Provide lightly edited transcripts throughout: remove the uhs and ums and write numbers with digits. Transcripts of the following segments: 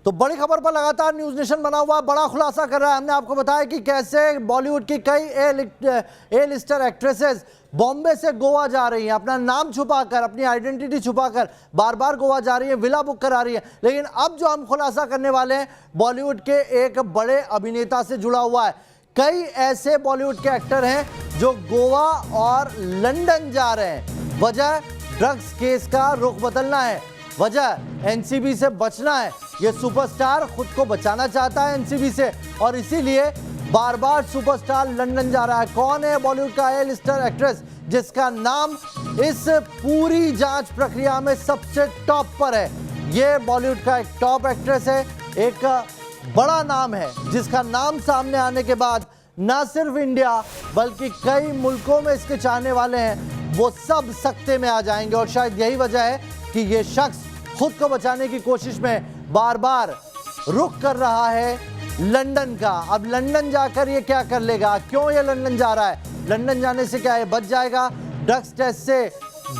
तो बड़ी खबर पर लगातार न्यूज नेशन बना हुआ बड़ा खुलासा कर रहा है। हमने आपको बताया कि कैसे बॉलीवुड की कई ए लिस्टर एक्ट्रेसेस बॉम्बे से गोवा जा रही हैं, अपना नाम छुपाकर, अपनी आइडेंटिटी छुपाकर बार बार गोवा जा रही है, विला बुक करा रही है। लेकिन अब जो हम खुलासा करने वाले हैं बॉलीवुड के एक बड़े अभिनेता से जुड़ा हुआ है। कई ऐसे बॉलीवुड के एक्टर हैं जो गोवा और लंदन जा रहे हैं। वजह ड्रग्स केस का रुख बदलना है, वजह एनसीबी से बचना है। ये सुपरस्टार खुद को बचाना चाहता है एनसीबी से और इसीलिए बार बार सुपरस्टार लंदन जा रहा है। कौन है बॉलीवुड का ए लिस्टर एक्ट्रेस जिसका नाम इस पूरी जांच प्रक्रिया में सबसे टॉप पर है? ये बॉलीवुड का एक टॉप एक्ट्रेस है, एक बड़ा नाम है जिसका नाम सामने आने के बाद ना सिर्फ इंडिया बल्कि कई मुल्कों में इसके चाहने वाले हैं, वो सब सकते में आ जाएंगे। और शायद यही वजह है कि ये शख्स खुद को बचाने की कोशिश में बार बार रुख कर रहा है लंदन का। अब लंदन जाकर ये क्या कर लेगा, क्यों ये लंदन जा रहा है, लंदन जाने से क्या ये बच जाएगा, ड्रग्स टेस्ट से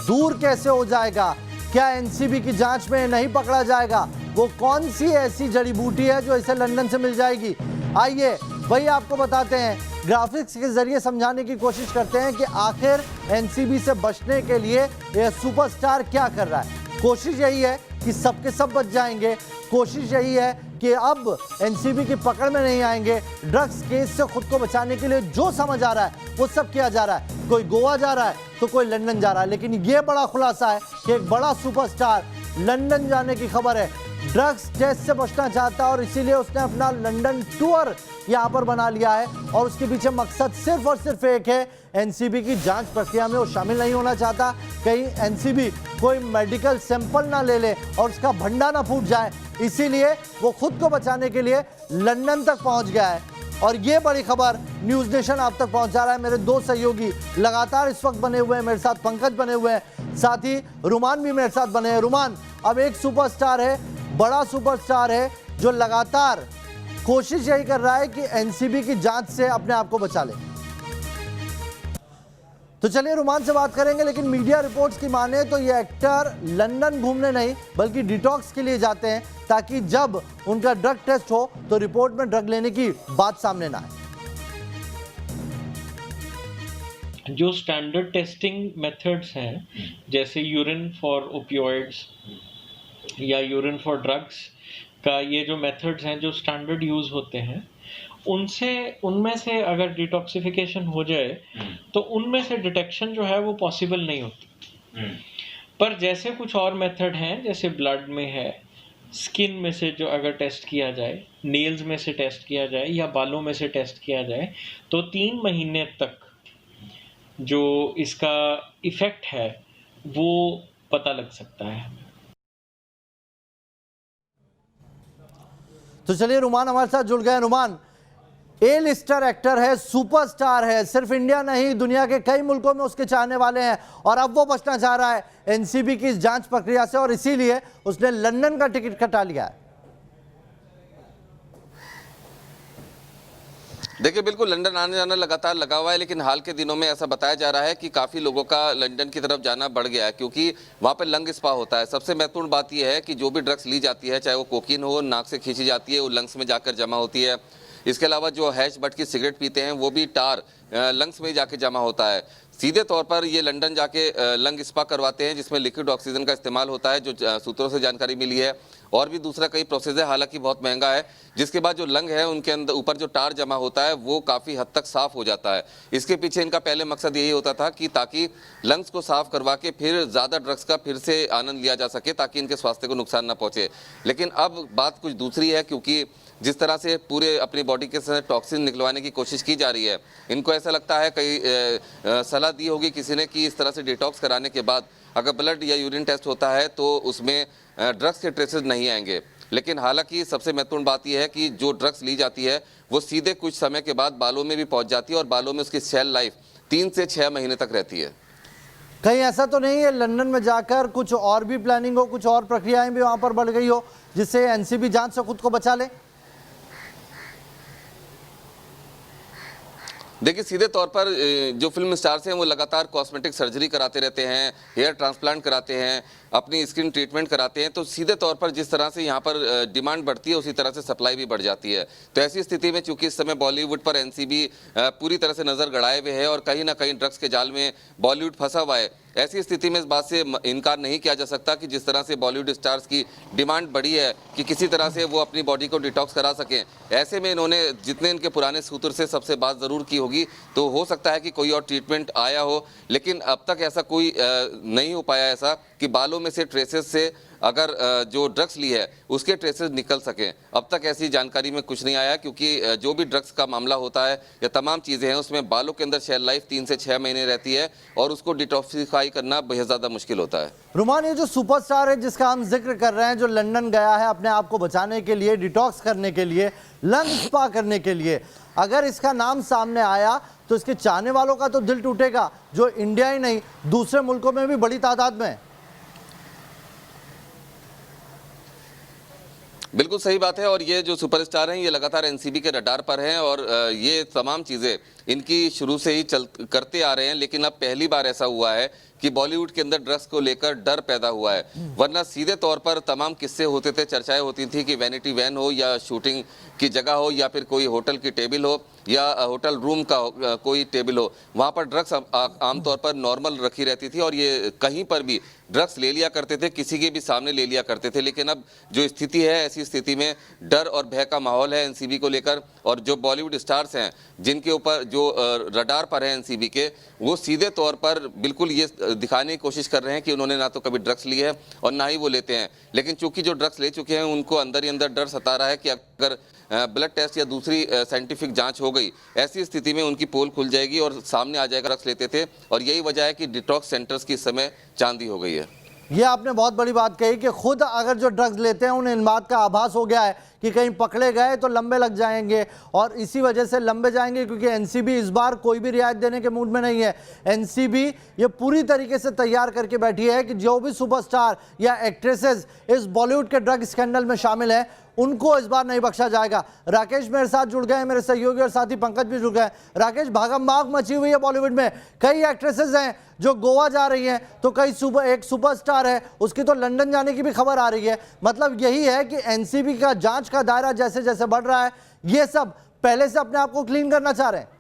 दूर कैसे हो जाएगा, क्या एनसीबी की जांच में नहीं पकड़ा जाएगा, वो कौन सी ऐसी जड़ी बूटी है जो इसे लंदन से मिल जाएगी? आइए वही आपको बताते हैं, ग्राफिक्स के जरिए समझाने की कोशिश करते हैं कि आखिर एनसीबी से बचने के लिए यह सुपरस्टार क्या कर रहा है। कोशिश यही है कि सबके सब बच जाएंगे, कोशिश यही है कि अब एनसीबी की पकड़ में नहीं आएंगे। ड्रग्स केस से खुद को बचाने के लिए जो समझ आ रहा है वो सब किया जा रहा है। कोई गोवा जा रहा है तो कोई लंदन जा रहा है, लेकिन ये बड़ा खुलासा है कि एक बड़ा सुपरस्टार लंदन जाने की खबर है। ड्रग्स टेस्ट से बचना चाहता है और इसीलिए उसने अपना लंदन टूर यहाँ पर बना लिया है और उसके पीछे मकसद सिर्फ और सिर्फ एक है, एनसीबी की जांच प्रक्रिया में वो शामिल नहीं होना चाहता। कहीं एनसीबी कोई मेडिकल सैंपल ना ले ले और उसका भंडा ना फूट जाए, इसीलिए वो खुद को बचाने के लिए लंदन तक पहुंच गया है। और ये बड़ी खबर न्यूज नेशन आप तक पहुंचा रहा है। मेरे दो सहयोगी लगातार इस वक्त बने हुए हैं, मेरे साथ पंकज बने हुए हैं, साथ ही रुमान भी मेरे साथ बने हैं। रुमान, अब एक सुपरस्टार है, बड़ा सुपरस्टार है जो लगातार कोशिश यही कर रहा है कि एनसीबी की जांच से अपने आप को बचा ले। तो चलिए रुमान से बात करेंगे, लेकिन मीडिया रिपोर्ट्स की माने तो ये एक्टर लंदन घूमने नहीं बल्कि डिटॉक्स के लिए जाते हैं ताकि जब उनका ड्रग टेस्ट हो तो रिपोर्ट में ड्रग लेने की बात सामने ना आए। जो स्टैंडर्ड टेस्टिंग मेथड्स हैं जैसे यूरिन फॉर ओपियोइड्स या यूरिन फॉर ड्रग्स का, ये जो मेथड्स हैं जो स्टैंडर्ड यूज़ होते हैं उनमें से अगर डिटॉक्सिफिकेशन हो जाए तो उनमें से डिटेक्शन जो है वो पॉसिबल नहीं होती। पर जैसे कुछ और मेथड हैं, जैसे ब्लड में है, स्किन में से जो अगर टेस्ट किया जाए, नेल्स में से टेस्ट किया जाए या बालों में से टेस्ट किया जाए तो 3 महीने तक जो इसका इफ़ेक्ट है वो पता लग सकता है। तो चलिए रुमान हमारे साथ जुड़ गए। रुमान, ए लिस्टर एक्टर है, सुपरस्टार है, सिर्फ इंडिया नहीं दुनिया के कई मुल्कों में उसके चाहने वाले हैं और अब वो बचना चाह रहा है एनसीबी की इस जांच प्रक्रिया से और इसीलिए उसने लंदन का टिकट कटा लिया है। देखिए, बिल्कुल लंदन आने जाना लगातार लगा हुआ है, लेकिन हाल के दिनों में ऐसा बताया जा रहा है कि काफ़ी लोगों का लंदन की तरफ जाना बढ़ गया है क्योंकि वहाँ पर लंग स्पा होता है। सबसे महत्वपूर्ण बात यह है कि जो भी ड्रग्स ली जाती है, चाहे वो कोकीन हो, नाक से खींची जाती है, वो लंग्स में जाकर जमा होती है। इसके अलावा जो हैश बट की सिगरेट पीते हैं वो भी टार लंग्स में जाके जमा होता है। सीधे तौर पर ये लंदन जाके लंग स्पा करवाते हैं जिसमें लिक्विड ऑक्सीजन का इस्तेमाल होता है, जो सूत्रों से जानकारी मिली है। और भी दूसरा कई प्रोसेस है, हालांकि बहुत महंगा है, जिसके बाद जो लंग है उनके अंदर ऊपर जो टार जमा होता है वो काफ़ी हद तक साफ हो जाता है। इसके पीछे इनका पहले मकसद यही होता था कि ताकि लंग्स को साफ करवा के फिर ज़्यादा ड्रग्स का फिर से आनंद लिया जा सके ताकि इनके स्वास्थ्य को नुकसान ना पहुँचे। लेकिन अब बात कुछ दूसरी है क्योंकि जिस तरह से पूरे अपनी बॉडी के साथ टॉक्सिन निकलवाने की कोशिश की जा रही है, इनको ऐसा लगता है कई सलाह दी होगी किसी ने कि इस तरह से डिटॉक्स कराने के बाद अगर ब्लड या यूरिन टेस्ट होता है तो उसमें ड्रग्स के ट्रेसेस नहीं आएंगे। लेकिन हालांकि सबसे महत्वपूर्ण बात यह है कि जो ड्रग्स ली जाती है वो सीधे कुछ समय के बाद बालों में भी पहुंच जाती है और बालों में उसकी शेल लाइफ 3 से 6 महीने तक रहती है। कहीं ऐसा तो नहीं है लंदन में जाकर कुछ और भी प्लानिंग हो, कुछ और प्रक्रियाएं भी वहां पर बढ़ गई हो जिससे एनसीबी जांच से खुद को बचा ले? देखिए सीधे तौर पर जो फिल्म स्टार्स हैं वो लगातार कॉस्मेटिक सर्जरी कराते रहते हैं, हेयर ट्रांसप्लांट कराते हैं, अपनी स्किन ट्रीटमेंट कराते हैं, तो सीधे तौर पर जिस तरह से यहाँ पर डिमांड बढ़ती है उसी तरह से सप्लाई भी बढ़ जाती है। तो ऐसी स्थिति में चूंकि इस समय बॉलीवुड पर एनसीबी पूरी तरह से नज़र गड़ाए हुए है और कहीं ना कहीं ड्रग्स के जाल में बॉलीवुड फंसा हुआ है, ऐसी स्थिति में इस बात से इनकार नहीं किया जा सकता कि जिस तरह से बॉलीवुड स्टार्स की डिमांड बढ़ी है कि किसी तरह से वो अपनी बॉडी को डिटॉक्स करा सकें, ऐसे में इन्होंने जितने इनके पुराने सूत्र से सबसे बात ज़रूर की होगी। तो हो सकता है कि कोई और ट्रीटमेंट आया हो, लेकिन अब तक ऐसा कोई नहीं हो पाया ऐसा कि बालों में से ट्रेसेस से अगर जो ड्रग्स ली है उसके ट्रेसेस निकल सकें। अब तक ऐसी जानकारी में कुछ नहीं आया, क्योंकि जो भी ड्रग्स का मामला होता है या तमाम चीज़ें हैं उसमें बालों के अंदर शेल लाइफ 3 से 6 महीने रहती है और उसको डिटॉक्सिफाई करना बेहद ज़्यादा मुश्किल होता है। रुमान, ये जो सुपरस्टार है जिसका हम जिक्र कर रहे हैं, जो लंदन गया है अपने आप को बचाने के लिए, डिटॉक्स करने के लिए, लंग स्पा करने के लिए, अगर इसका नाम सामने आया तो इसके चाहने वालों का तो दिल टूटेगा, जो इंडिया ही नहीं दूसरे मुल्कों में भी बड़ी तादाद में है। बिल्कुल सही बात है। और ये जो सुपरस्टार हैं ये लगातार एनसीबी के रडार पर हैं और ये तमाम चीज़ें इनकी शुरू से ही करते आ रहे हैं, लेकिन अब पहली बार ऐसा हुआ है कि बॉलीवुड के अंदर ड्रग्स को लेकर डर पैदा हुआ है। वरना सीधे तौर पर तमाम किस्से होते थे, चर्चाएं होती थी कि वैनिटी वैन हो या शूटिंग की जगह हो या फिर कोई होटल की टेबल हो या होटल रूम का कोई टेबल हो, वहाँ पर ड्रग्स आमतौर पर नॉर्मल रखी रहती थी और ये कहीं पर भी ड्रग्स ले लिया करते थे, किसी के भी सामने ले लिया करते थे। लेकिन अब जो स्थिति है, ऐसी स्थिति में डर और भय का माहौल है एनसीबी को लेकर, और जो बॉलीवुड स्टार्स हैं जिनके ऊपर जो रडार पर है एनसीबी के, वो सीधे तौर पर बिल्कुल ये दिखाने की कोशिश कर रहे हैं कि उन्होंने ना तो कभी ड्रग्स ली है और ना ही वो लेते हैं। लेकिन चूंकि जो ड्रग्स ले चुके हैं उनको अंदर ही अंदर डर सता रहा है कि अगर ब्लड टेस्ट या दूसरी साइंटिफिक जांच हो गई, ऐसी स्थिति में उनकी पोल खुल जाएगी और सामने आ जाएगा ड्रग्स लेते थे। और यही वजह है कि डिटॉक्स सेंटर्स की समय चांदी हो गई है। ये आपने बहुत बड़ी बात कही कि खुद अगर जो ड्रग्स लेते हैं उन्हें इन बात का आभास हो गया है कि कहीं पकड़े गए तो लंबे लग जाएंगे, और इसी वजह से लंबे जाएंगे क्योंकि एनसीबी इस बार कोई भी रियायत देने के मूड में नहीं है। एनसीबी ये पूरी तरीके से तैयार करके बैठी है कि जो भी सुपरस्टार या एक्ट्रेसेस इस बॉलीवुड के ड्रग स्कैंडल में शामिल हैं उनको इस बार नहीं बख्शा जाएगा। राकेश मेरे साथ जुड़ गए हैं, मेरे सहयोगी और साथी पंकज भी जुड़ गए हैं। राकेश, भागम भाग मची हुई है बॉलीवुड में, कई एक्ट्रेसेस हैं जो गोवा जा रही हैं, तो कई एक सुपरस्टार है उसकी तो लंदन जाने की भी खबर आ रही है। मतलब यही है कि एनसीबी का जांच का दायरा जैसे जैसे बढ़ रहा है, ये सब पहले से अपने आप को क्लीन करना चाह रहे हैं।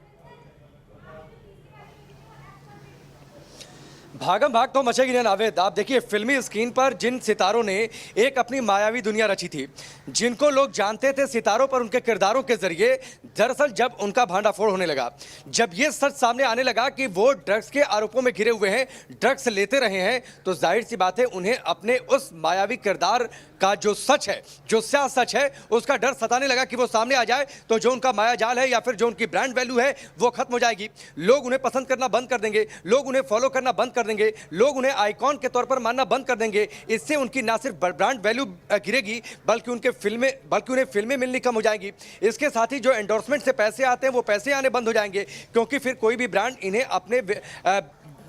भागम भाग तो मचेगी ना नावेद। आप देखिए फिल्मी स्क्रीन पर जिन सितारों ने एक अपनी मायावी दुनिया रची थी, जिनको लोग जानते थे सितारों पर उनके किरदारों के जरिए, दरअसल जब उनका भांडाफोड़ होने लगा, जब ये सच सामने आने लगा कि वो ड्रग्स के आरोपों में घिरे हुए हैं, ड्रग्स लेते रहे हैं, तो जाहिर सी बात है उन्हें अपने उस मायावी किरदार का जो सच है, जो स्या सच है, उसका डर सताने लगा कि वो सामने आ जाए तो जो उनका माया जाल है या फिर जो उनकी ब्रांड वैल्यू है वो खत्म हो जाएगी। लोग उन्हें पसंद करना बंद कर देंगे, लोग उन्हें फॉलो करना बंद कर देंगे, लोग उन्हें आइकॉन के तौर पर मानना बंद कर देंगे। इससे उनकी ना सिर्फ ब्रांड वैल्यू गिरेगी बल्कि उन्हें फिल्में मिलनी कम हो जाएंगी। इसके साथ ही जो एंडोर्समेंट से पैसे आते हैं वो पैसे आने बंद हो जाएंगे, क्योंकि फिर कोई भी ब्रांड इन्हें अपने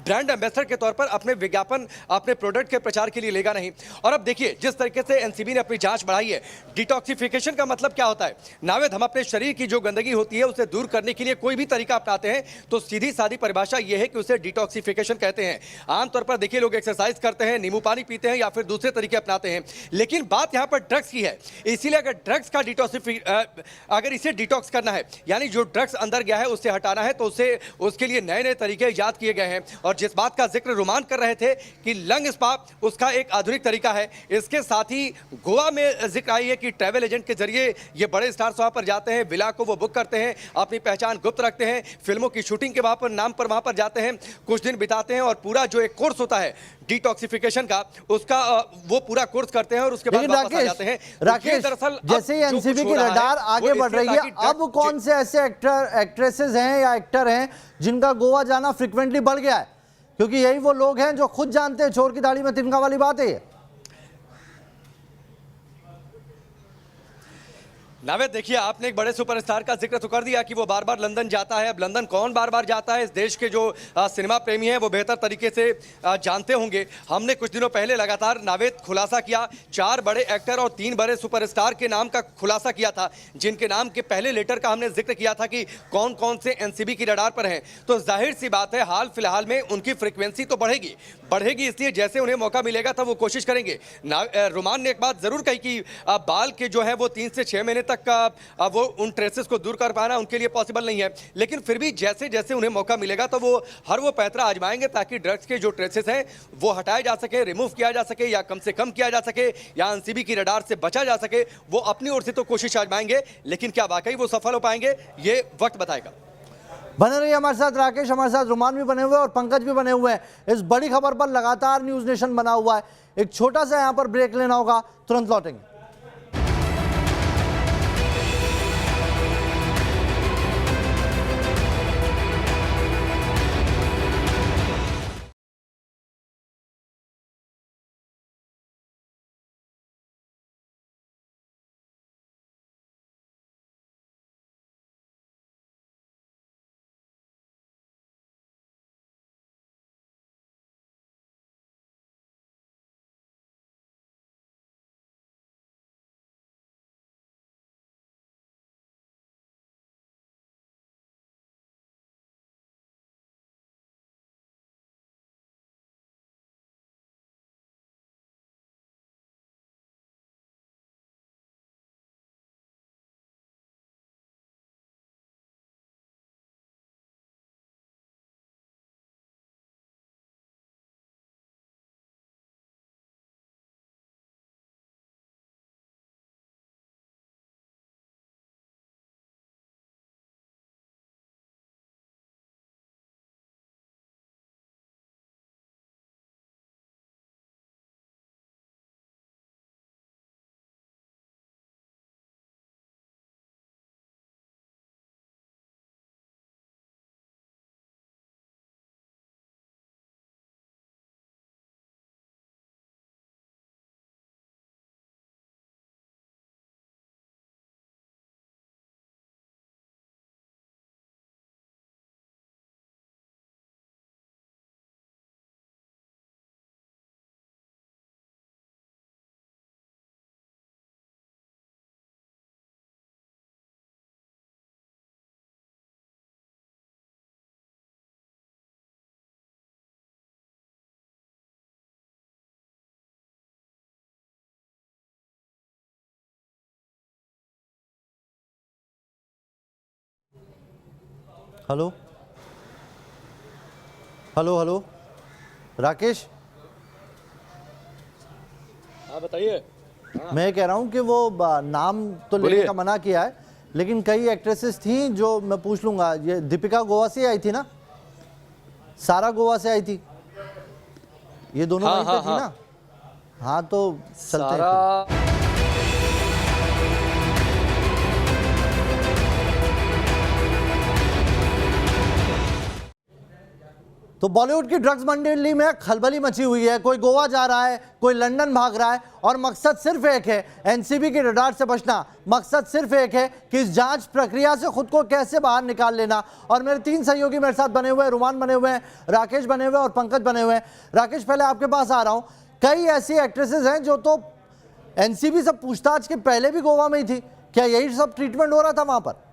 ब्रांड एम्बेसडर के तौर पर अपने विज्ञापन, अपने प्रोडक्ट के प्रचार के लिए लेगा नहीं। और अब देखिए जिस तरीके से एनसीबी ने अपनी जांच बढ़ाई है, डिटॉक्सिफिकेशन का मतलब क्या होता है नावेद? हम अपने शरीर की जो गंदगी होती है उसे दूर करने के लिए कोई भी तरीका अपनाते हैं तो सीधी सादी परिभाषा यह है कि उसे डिटॉक्सिफिकेशन कहते हैं। आमतौर पर देखिए लोग एक्सरसाइज करते हैं, नींबू पानी पीते हैं या फिर दूसरे तरीके अपनाते हैं, लेकिन बात यहाँ पर ड्रग्स की है। इसीलिए अगर ड्रग्स का अगर इसे डिटॉक्स करना है, यानी जो ड्रग्स अंदर गया है उससे हटाना है, तो उसके लिए नए नए तरीके ईजाद किए गए हैं। और जिस बात का जिक्र रुमान कर रहे थे कि लंग स्पा, उसका एक आधुनिक तरीका है। इसके साथ ही गोवा में जिक्र आई है कि ट्रैवल एजेंट के जरिए ये बड़े स्टार्स वहां पर जाते हैं, विला को वो बुक करते हैं, अपनी पहचान गुप्त रखते हैं, फिल्मों की शूटिंग के नाम पर वहां पर जाते हैं, कुछ दिन बिताते हैं और पूरा जो एक कोर्स होता है डिटॉक्सिफिकेशन का, उसका वो पूरा कोर्स करते हैं और उसके बाद वापस आ जाते हैं। राकेश, दरअसल जैसे ही एनसीबी की रडार आगे बढ़ रही है, अब कौन से ऐसे एक्ट्रेसेस हैं या एक्टर हैं जिनका गोवा जाना फ्रिक्वेंटली बढ़ गया है? क्योंकि यही वो लोग हैं जो खुद जानते हैं चोर की दाढ़ी में तिनका वाली बात है। नावेद, देखिए आपने एक बड़े सुपरस्टार का जिक्र तो कर दिया कि वो बार बार लंदन जाता है। अब लंदन कौन बार बार जाता है, इस देश के जो सिनेमा प्रेमी हैं वो बेहतर तरीके से जानते होंगे। हमने कुछ दिनों पहले लगातार नावेद खुलासा किया, 4 बड़े एक्टर और 3 बड़े सुपरस्टार के नाम का खुलासा किया था, जिनके नाम के पहले लेटर का हमने जिक्र किया था कि कौन कौन से एनसीबी की रडार पर हैं। तो जाहिर सी बात है हाल फिलहाल में उनकी फ्रिक्वेंसी तो बढ़ेगी, इसलिए जैसे उन्हें मौका मिलेगा तब वो कोशिश करेंगे। रोमान ने एक बात जरूर कही कि बाल के जो है वो 3 से 6 महीने तक का वो उन ट्रेसेस को दूर कर पाना उनके लिए पॉसिबल नहीं है, लेकिन फिर भी जैसे जैसे उन्हें मौका मिलेगा तो वो पैंतरा आजमाएंगे ताकि ड्रग्स के जो ट्रेसेस हैं वो हटाए जा सके, रिमूव किया जा सके या कम से कम किया जा सके या एनसीबी की रडार से बचा जा सके। वो अपनी ओर से तो कोशिश आजमाएंगे, लेकिन क्या वाकई वो सफल हो पाएंगे ये वक्त बताएगा। बने रहिए हमारे साथ राकेश, हमारे साथ रुमान भी बने हुए हैं और पंकज भी बने हुए हैं। इस बड़ी खबर पर लगातार न्यूज नेशन बना हुआ है। एक छोटा सा यहां पर ब्रेक लेना होगा, तुरंत लौटेंगे। हेलो हेलो हेलो राकेश, हाँ बताइए। मैं कह रहा हूं कि वो नाम तो लेने का मना किया है, लेकिन कई एक्ट्रेसेस थी जो मैं पूछ लूंगा। ये दीपिका गोवा से आई थी ना, सारा गोवा से आई थी, ये दोनों वहीं पे थी ना। हाँ तो चलते हैं। तो बॉलीवुड की ड्रग्स मंडली में खलबली मची हुई है। कोई गोवा जा रहा है, कोई लंदन भाग रहा है और मकसद सिर्फ एक है, एनसीबी की रडार से बचना। मकसद सिर्फ एक है कि इस जांच प्रक्रिया से खुद को कैसे बाहर निकाल लेना। और मेरे 3 सहयोगी मेरे साथ बने हुए हैं, रुमान बने हुए हैं, राकेश बने हुए हैं और पंकज बने हुए हैं। राकेश, पहले आपके पास आ रहा हूं। कई ऐसी एक्ट्रेसेस हैं जो तो एनसीबी से पूछताछ के पहले भी गोवा में ही थी, क्या यही सब ट्रीटमेंट हो रहा था वहां पर?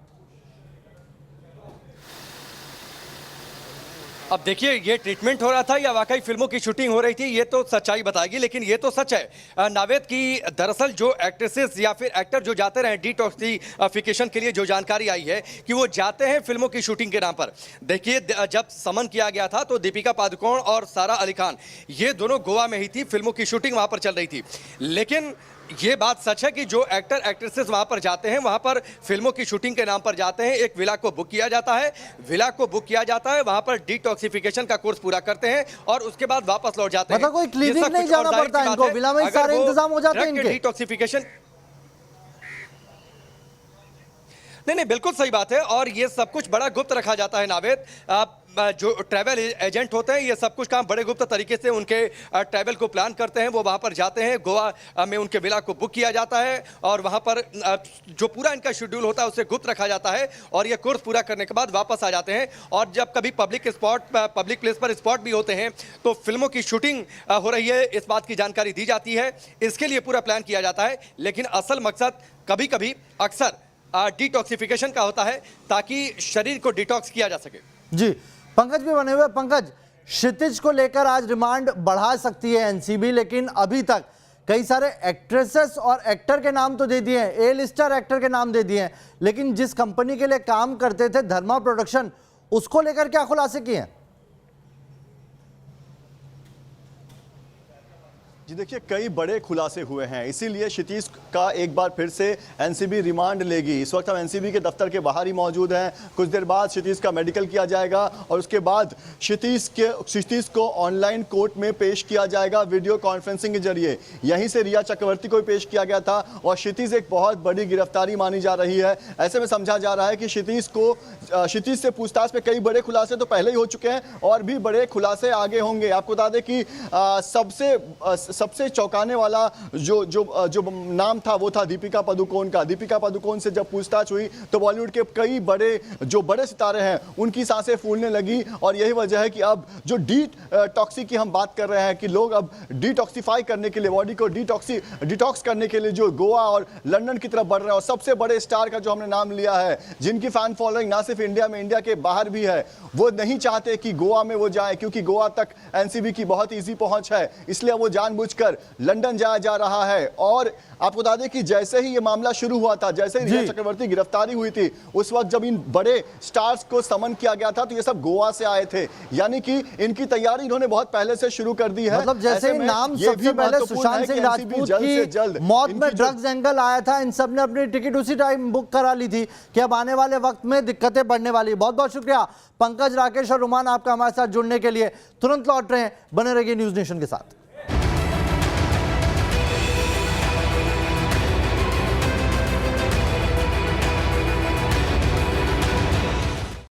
अब देखिए ये ट्रीटमेंट हो रहा था या वाकई फिल्मों की शूटिंग हो रही थी ये तो सच्चाई बताएगी, लेकिन ये तो सच है नावेद की दरअसल जो एक्ट्रेसेस या फिर एक्टर जो जाते रहे डिटॉक्सिफिकेशन के लिए, जो जानकारी आई है कि वो जाते हैं फिल्मों की शूटिंग के नाम पर। देखिए जब समन किया गया था तो दीपिका पादुकोण और सारा अली खान ये दोनों गोवा में ही थी, फिल्मों की शूटिंग वहां पर चल रही थी। लेकिन ये बात सच है कि जो एक्टर एक्ट्रेसेस वहां पर जाते हैं, वहां पर फिल्मों की शूटिंग के नाम पर जाते हैं, एक विला को बुक किया जाता है, वहां पर डिटॉक्सिफिकेशन का कोर्स पूरा करते हैं और उसके बाद वापस लौट जाते हैं। मतलब कोई क्लिनिक नहीं जाना पड़ता इनको, विला में सारे इंतजाम हो जाते हैं इनके। डिटॉक्सिफिकेशन नहीं, बिल्कुल सही बात है। और ये सब कुछ बड़ा गुप्त रखा जाता है नावेद। जो ट्रैवल एजेंट होते हैं, ये सब कुछ काम बड़े गुप्त तरीके से उनके ट्रैवल को प्लान करते हैं। वो वहाँ पर जाते हैं, गोवा में उनके विला को बुक किया जाता है और वहाँ पर जो पूरा इनका शेड्यूल होता है उसे गुप्त रखा जाता है और ये कोर्स पूरा करने के बाद वापस आ जाते हैं। और जब कभी पब्लिक प्लेस पर स्पॉट भी होते हैं तो फिल्मों की शूटिंग हो रही है, इस बात की जानकारी दी जाती है। इसके लिए पूरा प्लान किया जाता है, लेकिन असल मकसद कभी कभी अक्सर डिटॉक्सिफिकेशन का होता है ताकि शरीर को डिटॉक्स किया जा सके। जी, पंकज भी बने हुए। पंकज, क्षितिज को लेकर आज रिमांड बढ़ा सकती है एनसीबी, लेकिन अभी तक कई सारे एक्ट्रेसेस और एक्टर के नाम तो दे दिए हैं, ए लिस्टर एक्टर के नाम दे दिए हैं, लेकिन जिस कंपनी के लिए काम करते थे धर्मा प्रोडक्शन, उसको लेकर क्या खुलासे किए हैं? जी देखिए, कई बड़े खुलासे हुए हैं, इसीलिए क्षितिज का एक बार फिर से एनसीबी रिमांड लेगी। इस वक्त हम एनसीबी के दफ्तर के बाहर ही मौजूद हैं। कुछ देर बाद क्षितिज का मेडिकल किया जाएगा और उसके बाद क्षितिज को ऑनलाइन कोर्ट में पेश किया जाएगा वीडियो कॉन्फ्रेंसिंग के जरिए। यहीं से रिया चक्रवर्ती को भी पेश किया गया था और क्षितिज एक बहुत बड़ी गिरफ्तारी मानी जा रही है। ऐसे में समझा जा रहा है कि क्षितिज से पूछताछ में कई बड़े खुलासे तो पहले ही हो चुके हैं और भी बड़े खुलासे आगे होंगे। आपको बता दें कि सबसे चौंकाने वाला जो नाम था वो था दीपिका पादुकोण का। दीपिका पादुकोण से जब पूछताछ हुई तो बॉलीवुड के कई बड़े सितारे हैं उनकी सांसें फूलने लगी और यही वजह है कि अब जो डिटॉक्सी की हम बात कर रहे हैं कि लोग अब डिटॉक्सिफाई करने के लिए, बॉडी को डिटॉक्स करने के लिए जो गोवा और लंदन की तरफ बढ़ रहे हैं। और सबसे बड़े स्टार का जो हमने नाम लिया है, जिनकी फैन फॉलोइंग ना सिर्फ इंडिया में, इंडिया के बाहर भी है, वो नहीं चाहते कि गोवा में वो जाए, क्योंकि गोवा तक एनसीबी की बहुत ईजी पहुंच है, इसलिए वो जानबूझकर लंदन जाया जा रहा है। और आपको बता दें कि जैसे ही ये मामला शुरू हुआ था, जैसे ही रिया चक्रवर्ती गिरफ्तारी हुई थी, उस वक्त जब इन बड़े स्टार्स को समन किया गया था तो ये सब गोवा से आए थे, यानी कि इनकी तैयारी इन्होंने बहुत पहले से शुरू कर दी है। मतलब जैसे ही नाम सबसे पहले सुशांत सिंह राजपूत की मौत में ड्रग्स एंगल आया था, इन सब ने अपनी टिकट उसी टाइम बुक करा ली थी कि अब आने वाले वक्त में दिक्कतें बढ़ने वाली। बहुत बहुत शुक्रिया पंकज, राकेश और रुमान, आपका हमारे साथ जुड़ने के लिए। तुरंत लौट रहे हैं, बने रहिए न्यूज नेशन के साथ।